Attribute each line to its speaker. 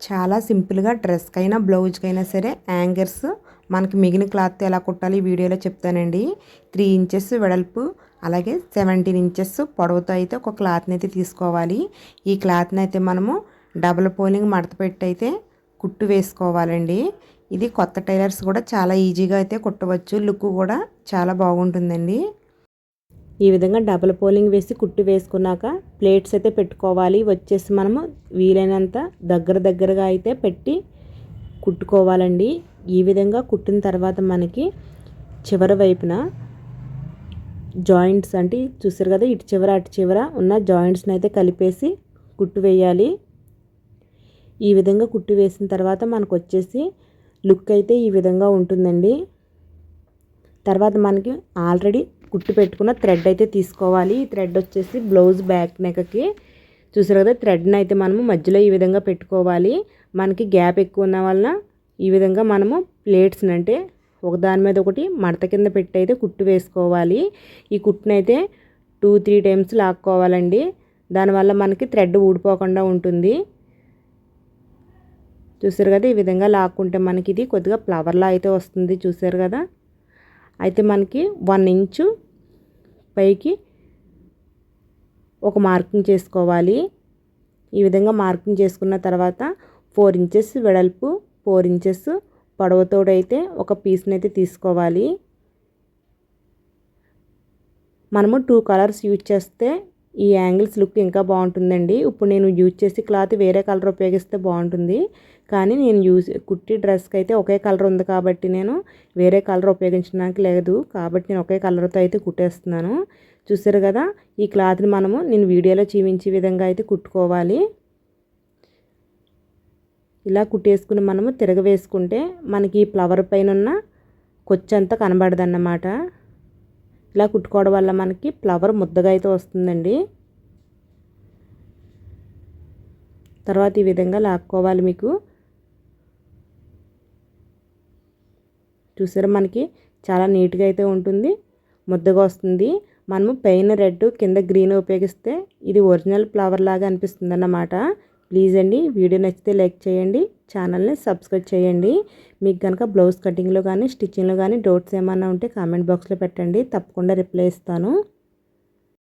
Speaker 1: చాలా సింపుల్గా డ్రెస్కైనా బ్లౌజ్కైనా సరే యాంగర్స్ మనకి మిగిలిన క్లాత్ ఎలా కుట్టాలి ఈ వీడియోలో చెప్తానండి. 3 ఇంచెస్ వెడల్పు అలాగే 17 ఇంచెస్ పొడవుతో అయితే ఒక క్లాత్ని అయితే తీసుకోవాలి. ఈ క్లాత్ని అయితే మనము డబుల్ పోలింగ్ మడత పెట్టి అయితే కుట్టు వేసుకోవాలండి. ఇది కొత్త టైలర్స్ కూడా చాలా ఈజీగా అయితే కుట్టవచ్చు. లుక్ కూడా చాలా బాగుంటుందండి. ఈ విధంగా డబుల్ పోలింగ్ వేసి కుట్టు వేసుకున్నాక ప్లేట్స్ అయితే పెట్టుకోవాలి. వచ్చేసి మనము వీలైనంత దగ్గరగా అయితే పెట్టి కుట్టుకోవాలండి. ఈ విధంగా కుట్టిన తర్వాత మనకి చివరి వైపున జాయింట్స్ అంటే చూసారు కదా, ఇటు చివర అటు చివర ఉన్న జాయింట్స్ని అయితే కలిపేసి కుట్టు వేయాలి. ఈ విధంగా కుట్టు వేసిన తర్వాత మనకు వచ్చేసి లుక్ అయితే ఈ విధంగా ఉంటుందండి. తర్వాత మనకి ఆల్రెడీ కుట్టు పెట్టుకున్న థ్రెడ్ అయితే తీసుకోవాలి. ఈ థ్రెడ్ వచ్చేసి బ్లౌజ్ బ్యాక్ నెక్కి చూసారు కదా, థ్రెడ్ని అయితే మనము మధ్యలో ఈ విధంగా పెట్టుకోవాలి. మనకి గ్యాప్ ఎక్కువ ఉన్న వలన ఈ విధంగా మనము ప్లేట్స్ని అంటే ఒకదాని మీద ఒకటి మడత కింద పెట్టి అయితే కుట్టు వేసుకోవాలి. ఈ కుట్టుని అయితే 2-3 టైమ్స్ లాక్కోవాలండి. దానివల్ల మనకి థ్రెడ్ ఊడిపోకుండా ఉంటుంది. చూసారు కదా, ఈ విధంగా లాక్కుంటే మనకి ఇది కొద్దిగా ఫ్లవర్లా అయితే వస్తుంది. చూసారు కదా, అయితే మనకి 1 ఇంచు పైకి ఒక మార్కింగ్ చేసుకోవాలి. ఈ విధంగా మార్కింగ్ చేసుకున్న తర్వాత 4 ఇంచెస్ వెడల్పు 4 ఇంచెస్ పొడవుతోడైతే ఒక పీస్ని అయితే తీసుకోవాలి. మనము 2 కలర్స్ యూజ్ చేస్తే ఈ యాంగిల్స్ లుక్ ఇంకా బాగుంటుందండి. ఇప్పుడు నేను యూజ్ చేసి క్లాత్ వేరే కలర్ ఉపయోగిస్తే బాగుంటుంది, కానీ నేను కుట్టి డ్రెస్కి అయితే ఒకే కలర్ ఉంది కాబట్టి నేను వేరే కలర్ ఉపయోగించడానికి లేదు. కాబట్టి నేను ఒకే కలర్తో అయితే కుట్టేస్తున్నాను. చూసారు కదా, ఈ క్లాత్ని నేను వీడియోలో చూపించే విధంగా అయితే కుట్టుకోవాలి. ఇలా కుట్టేసుకుని మనము తిరగవేసుకుంటే మనకి ఫ్లవర్ పైన ఉన్న కొచ్చంతా కనబడదన్నమాట. ఇలా కుట్టుకోవడం వల్ల మనకి ఫ్లవర్ ముద్దగా అయితే వస్తుందండి. తర్వాత ఈ విధంగా లాక్కోవాలి. మీకు చూసారా, మనకి చాలా నీట్గా అయితే ఉంటుంది, ముద్దగా వస్తుంది. మనము పైన రెడ్ కింద గ్రీన్ ఉపయోగిస్తే ఇది ఒరిజినల్ ఫ్లవర్ లాగా అనిపిస్తుంది అన్నమాట. ప్లీజ్ అండి, వీడియో నచ్చితే లైక్ చేయండి, ఛానల్ని సబ్స్క్రైబ్ చేయండి. మీకు కనుక బ్లౌజ్ కటింగ్లో కానీ స్టిచ్చింగ్లో కానీ డౌట్స్ ఏమన్నా ఉంటే కామెంట్ బాక్స్లో పెట్టండి, తప్పకుండా రిప్లై ఇస్తాను.